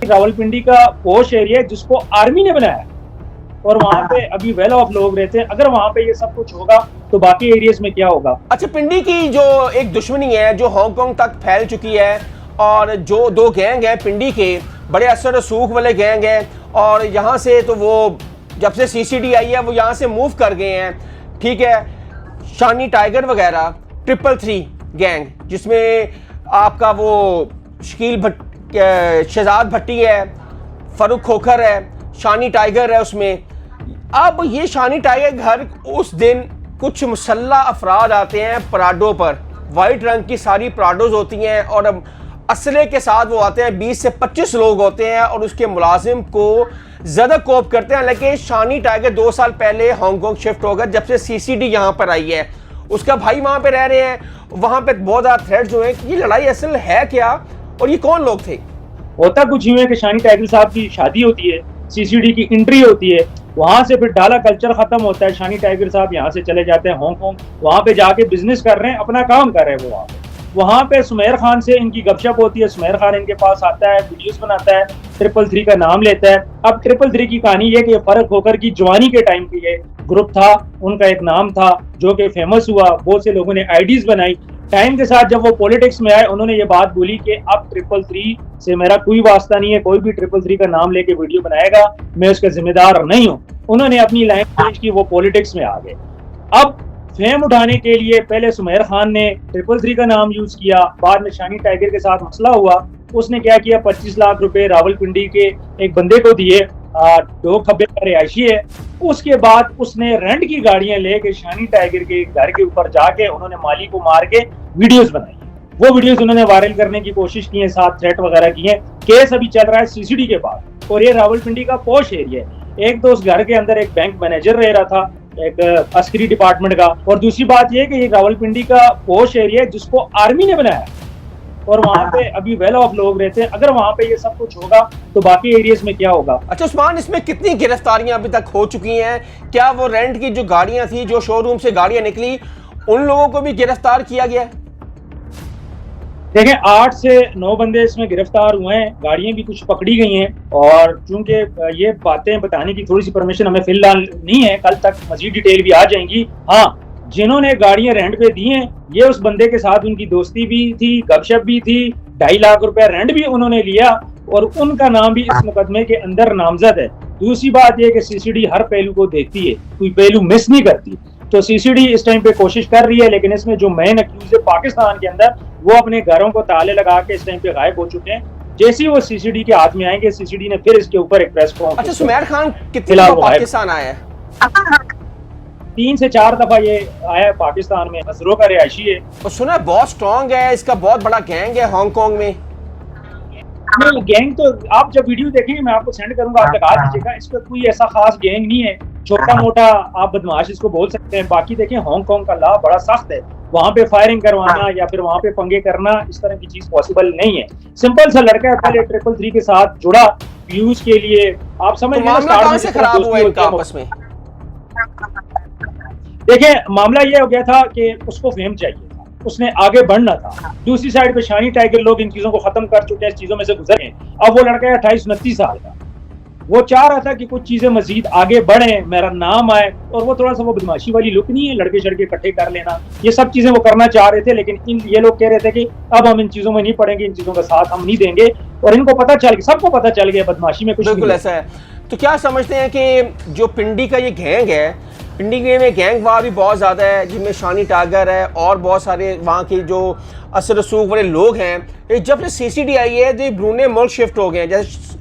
रावलपिंडी का पोश एरिया है जिसको आर्मी ने बनाया और वहाँ पे अभी वेल ऑफ लोग रहते हैं। अगर वहाँ पे ये सब कुछ होगा तो बाकी एरियाज में क्या होगा? अच्छा, पिंडी की जो एक दुश्मनी है जो हांगकांग तक फैल चुकी है, और जो दो गैंग हैं पिंडी के, बड़े असर रसूख वाले गैंग हैं, और यहाँ से तो वो जब से सीसीडी आई है वो यहाँ से मूव कर गए हैं, ठीक है। शानी टाइगर वगैरह, 333 गैंग जिसमें आपका वो शहजाद भट्टी है, फरूक खोखर है, शानी टाइगर है उसमें। अब ये शानी टाइगर घर उस दिन कुछ मुसल्ला अफराद आते हैं पराडो पर, वाइट रंग की सारी पराडोज होती हैं और अब असले के साथ वो आते हैं, 20 से 25 लोग होते हैं और उसके मुलाजिम को ज़्यादा कोप करते हैं। लेकिन शानी टाइगर 2 साल पहले हांगकांग शिफ्ट हो गया जब से सीसीडी यहाँ पर आई है, उसका भाई वहाँ पे रह रहे हैं, वहाँ पे बहुत ज़्यादा थ्रेड्स हुए। ये लड़ाई असल है क्या और ये कौन लोग थे? होता कुछ यूं है कि शानी टाइगर साहब की शादी होती है, सीसीडी की एंट्री होती है, वहां से फिर डाला कल्चर खत्म होता है। शानी टाइगर साहब यहाँ से चले जाते हैं हांगकांग, वहां पे जाके बिजनेस कर रहे हैं, अपना काम कर रहे हैं। वो वहां पे सुमेर खान से इनकी गपशप होती है। सुमेर खान इनके पास आता है, वीडियोस बनाता है, 333 का नाम लेता है। अब 333 की कहानी ये कि फर्क होकर की जवानी के टाइम की ये ग्रुप था, उनका एक नाम था जो कि फेमस हुआ, बहुत से लोगों ने आईडीज बनाई। टाइम के साथ जब वो पॉलिटिक्स में आए, उन्होंने ये बात बोली कि अब 333 से मेरा कोई वास्ता नहीं है, कोई भी 333 का नाम लेके वीडियो बनाएगा मैं उसका जिम्मेदार नहीं हूँ। उन्होंने अपनी लाइन चेंज की, वो पॉलिटिक्स में आ गए। अब फेम उठाने के लिए पहले सुमेर खान ने 333 का नाम यूज किया, बाद में शानी टाइगर के साथ मसला हुआ, उसने क्या किया, 25 लाख रुपए रावलपिंडी के एक बंदे को दिए, 2 खब्बे का रिहायशी है। उसके बाद उसने रेंट की गाड़ियां लेके शानी टाइगर के घर के ऊपर जाके उन्होंने माली को मार के वीडियोस बनाई। वो वीडियोस उन्होंने वायरल करने की कोशिश की है, साथ थ्रेट वगैरह किए। केस अभी चल रहा है सीसीडी के बाद, और ये रावलपिंडी का पॉश एरिया है। एक तो उस घर के अंदर एक बैंक मैनेजर रह रहा था, एक अस्करी डिपार्टमेंट का, और दूसरी बात यह कि ये रावलपिंडी का पॉश एरिया है जिसको आर्मी ने बनाया और वहाँ पे अभी वेल ऑफ लोग रहते हैं। अगर वहाँ पे ये सब कुछ होगा तो बाकी एरियाज में क्या होगा? अच्छा उस्मान, इसमें कितनी गिरफ्तारियां अभी तक हो चुकी हैं? क्या वो रेंट की जो गाड़ियां थी, जो शोरूम से गाड़ियां निकली, उन लोगों को भी गिरफ्तार किया गया? देखें, 8 से 9 बंदे इसमें गिरफ्तार हुए हैं, गाड़ियां भी कुछ पकड़ी गई हैं। और चूंकि ये बातें बताने की थोड़ी सी परमिशन हमें फिलहाल नहीं है, कल तक मजीद डिटेल भी आ जाएंगी। हाँ, जिन्होंने गाड़ियां रेंट पे दी हैं, ये उस बंदे के साथ उनकी दोस्ती भी थी, गपशप भी थी, 2.5 लाख रुपया रेंट भी उन्होंने लिया और उनका नाम भी इस मुकदमे के अंदर नामजद है। दूसरी बात यह कि सीसीडी हर पहलू को देखती है, कोई पहलू मिस नहीं करती। तो सीसीडी इस टाइम पे कोशिश कर रही है, लेकिन इसमें जो मेन अक्यूज है पाकिस्तान के अंदर, वो अपने घरों को ताले लगा के इस टाइम पे गायब हो चुके हैं। जैसे ही वो सीसीडी के हाथ में आएंगे, सीसीडी ने फिर इसके ऊपर एक प्रेस कॉन्फ्रेंस। अच्छा, सुमेर खान कितनी बार पाकिस्तान आया है? 3 से 4 दफा ये आया है पाकिस्तान में, नजरों का रिहायशी है। और सुना बहुत स्ट्रॉन्ग है, इसका बहुत बड़ा गैंग है हांगकांग में। नहीं, गैंग तो आप जब वीडियो देखेंगे मैं आपको सेंड करूंगा, आप लगा दीजिएगा। इसका कोई ऐसा खास गैंग नहीं है, छोटा मोटा आप बदमाश इसको बोल सकते हैं। बाकी देखें, हांगकांग का लॉ बड़ा सख्त है, वहां पे फायरिंग करवाना या फिर वहां पे पंगे करना, इस तरह की चीज पॉसिबल नहीं है। सिंपल सा लड़का है, पहले 333 के साथ जुड़ा व्यूज के लिए, आप समझ तो मामला कहां से खराब हुआ इनका आपस में? देखिए, मामला ये हो गया था कि उसको फेम चाहिए था, उसने आगे बढ़ना था। दूसरी साइड पे शानी टाइगर लोग इन चीजों को खत्म कर चुके हैं, इस चीजों में से गुजरे हैं। अब वो लड़का है 28-29 साल का, वो चाह रहा था कि कुछ चीजें मजीद आगे बढ़े, मेरा नाम आए, और वो थोड़ा सा वो बदमाशी वाली लुक नहीं है, लड़के शड़के इकट्ठे कर लेना, ये सब चीजें वो करना चाह रहे थे। लेकिन ये लोग कह रहे थे कि अब हम इन चीजों में नहीं पड़ेंगे, इन चीजों का साथ हम नहीं देंगे। और इनको पता चल गया, सबको पता चल गया बदमाशी में कुछ बिल्कुल ऐसा है। तो क्या समझते हैं कि जो पिंडी का ये गैंग है, पिंडी में गैंग वार भी बहुत ज़्यादा है, जिनमें शानी टाइगर है और बहुत सारे वहाँ के जो असर रसूख वाले लोग हैं। जब से सीसीडी आई है तो ब्रूने मुल्क शिफ्ट हो गए हैं। जैसे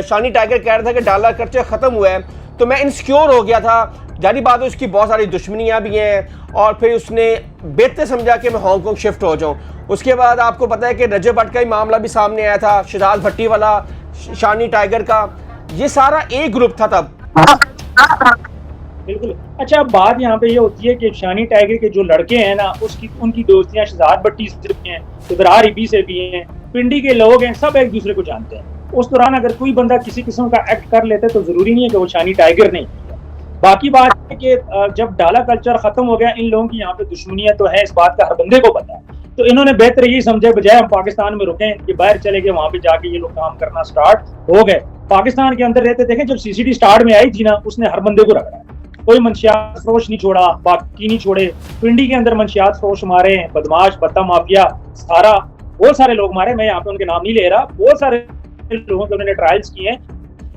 शानी टाइगर कह रहा था कि डॉलर खर्चा ख़त्म हुआ है, तो मैं इनसिक्योर हो गया था। जारी बात है, उसकी बहुत सारी दुश्मनियाँ भी हैं, और फिर उसने बेहतर समझा कि मैं हांगकांग शिफ्ट हो जाऊँ। उसके बाद आपको पता है कि रजब भट्ट का ही मामला भी सामने आया था, शहजाद भट्टी वाला, शानी टाइगर का, ये सारा एक ग्रुप था तब। बिल्कुल। अच्छा, अब बात यहाँ पे ये होती है कि शानी टाइगर के जो लड़के हैं ना, उनकी दोस्तियां शहजाद भट्टी से भी हैं, इब्रार ईबी से भी हैं, पिंडी के लोग हैं, सब एक दूसरे को जानते हैं। उस दौरान अगर कोई बंदा किसी किस्म का एक्ट कर लेता है तो जरूरी नहीं है कि वो शानी टाइगर नहीं किया। बाकी बात है कि जब डाला कल्चर खत्म हो गया, इन लोगों की यहाँ पे दुश्मनियां तो है, इस बात का हर बंदे को पता है। तो इन्होंने बेहतर यही समझा बजाय हम पाकिस्तान में रुकें, ये बाहर चले गए, वहां पे जाके ये लोग काम करना स्टार्ट हो गए। पाकिस्तान के अंदर रहते देखें, जब सीसीडी स्टार्ट में आई थी ना, उसने हर बंदे को रखा, कोई मंशियात फरोश नहीं छोड़ा, बाकी नहीं छोड़े। पिंडी के अंदर मंशियात फरोश मारे, बदमाश, बत्ता माफिया, सारा बहुत सारे लोग मारे। मैं यहाँ पे उनके नाम नहीं ले रहा, बहुत सारे लोगों के उन्होंने ट्रायल्स किए हैं,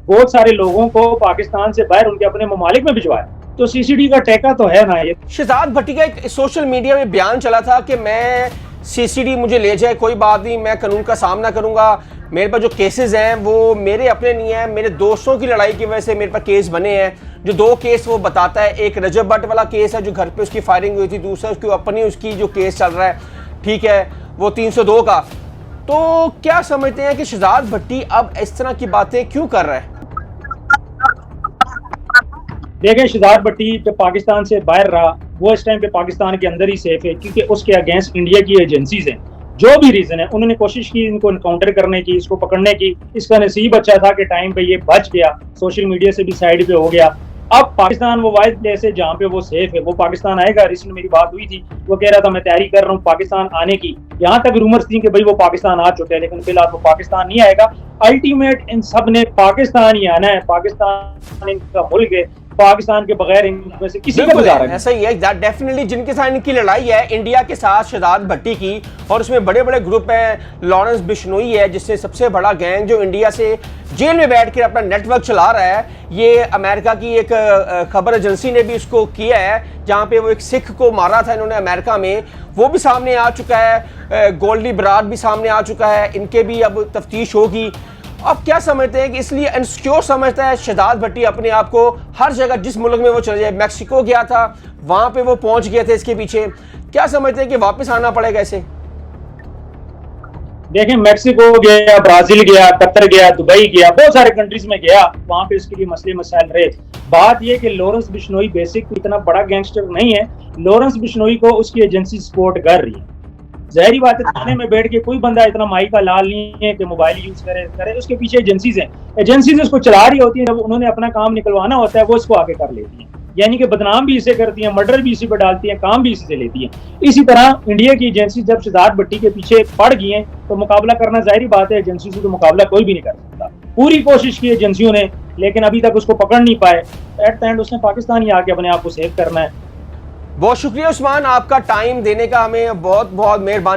बहुत सारे लोगों को पाकिस्तान से बाहर उनके अपने ममालिक में भिजवाया। तो सीसीडी का टेका तो है ना ये। शहजाद भट्टी का एक सोशल मीडिया में बयान चला था कि मैं सीसीडी मुझे ले जाए कोई बात नहीं, मैं कानून का सामना करूंगा, मेरे पास जो केसेस हैं वो मेरे अपने नहीं है, मेरे दोस्तों की लड़ाई की वजह से मेरे पास केस बने हैं। जो 2 केस वो बताता है, एक रजब भट्ट वाला केस है जो घर पे उसकी फायरिंग हुई थी, दूसरा उसकी अपनी उसकी जो केस चल रहा है, ठीक है, वो 302 का। तो क्या समझते हैं कि शहजाद भट्टी अब इस तरह की बातें क्यों कर रहा है? देखें, शहजाद भट्टी जब पाकिस्तान से बाहर रहा, वो इस टाइम पे पाकिस्तान के अंदर ही सेफ है, क्योंकि उसके अगेंस्ट इंडिया की एजेंसीज हैं। जो भी रीजन है, उन्होंने कोशिश की इनको इनकाउंटर करने की, इसको पकड़ने की। इसका नसीब अच्छा था कि टाइम पे ये बच गया, सोशल मीडिया से भी साइड पे हो गया। अब पाकिस्तान वो वाइज प्लेस है जहाँ पे वो सेफ है, वो पाकिस्तान आएगा। रिसेंट मेरी बात हुई थी, वो कह रहा था मैं तैयारी कर रहा हूँ पाकिस्तान आने की। यहाँ तक रूमर्स थी कि भाई वो पाकिस्तान आ चुके हैं, लेकिन फिलहाल वो पाकिस्तान नहीं आएगा। अल्टीमेट इन सब ने पाकिस्तान ही आना है, पाकिस्तान इनका मुल्क है, पाकिस्तान के बगैर इनमें से किसी का गुजारा नहीं। ऐसा ही है, डेफिनेटली जिनके साथ इनकी लड़ाई है इंडिया के साथ शहजाद भट्टी की, और उसमें बड़े बड़े ग्रुप हैं। लॉरेंस बिश्नोई है जिससे सबसे बड़ा गैंग जो इंडिया से जेल में बैठ कर अपना नेटवर्क चला रहा है। ये अमेरिका की एक खबर एजेंसी ने भी उसको किया है, जहाँ पे वो एक सिख को मारा था इन्होंने अमेरिका में, वो भी सामने आ चुका है। गोल्डी बरार भी सामने आ चुका है, इनके भी अब तफ्तीश होगी। अब क्या समझते हैं कि इसलिए इनसिक्योर समझता है शहजाद भट्टी अपने आप को हर जगह, जिस मुल्क में वो चले जाए, मैक्सिको गया था वहां पे वो पहुंच गए थे, इसके पीछे क्या समझते हैं कि वापस आना पड़ेगा इसे? देखें, मैक्सिको गया, ब्राजील गया, कतर गया, दुबई गया, बहुत सारे कंट्रीज में गया, वहां पे इसके लिए मसले मसाइल रहे। बात यह कि लॉरेंस बिश्नोई बेसिक इतना बड़ा गैंगस्टर नहीं है। लॉरेंस बिश्नोई को उसकी एजेंसी सपोर्ट कर रही है। जहरी बात है, थाने में बैठ के कोई बंदा इतना माई का लाल नहीं है कि मोबाइल यूज करे, उसके पीछे एजेंसीज हैं, एजेंसीज उसको चला रही होती है। जब उन्होंने अपना काम निकलवाना होता है, वो इसको आगे कर लेती हैं, यानी कि बदनाम भी इसे करती हैं, मर्डर भी इसी पर डालती हैं, काम भी इसी से लेती हैं। इसी तरह इंडिया की एजेंसी जब शहजाद भट्टी के पीछे पड़ गई हैं, तो मुकाबला करना जाहिर बात है, एजेंसी से तो मुकाबला कोई भी नहीं कर सकता। पूरी कोशिश की एजेंसियों ने, लेकिन अभी तक उसको पकड़ नहीं पाए। एट द एंड उसने पाकिस्तान ही आके अपने आप को सेव करना है। बहुत शुक्रिया उस्मान, आपका टाइम देने का, हमें बहुत बहुत मेहरबानी।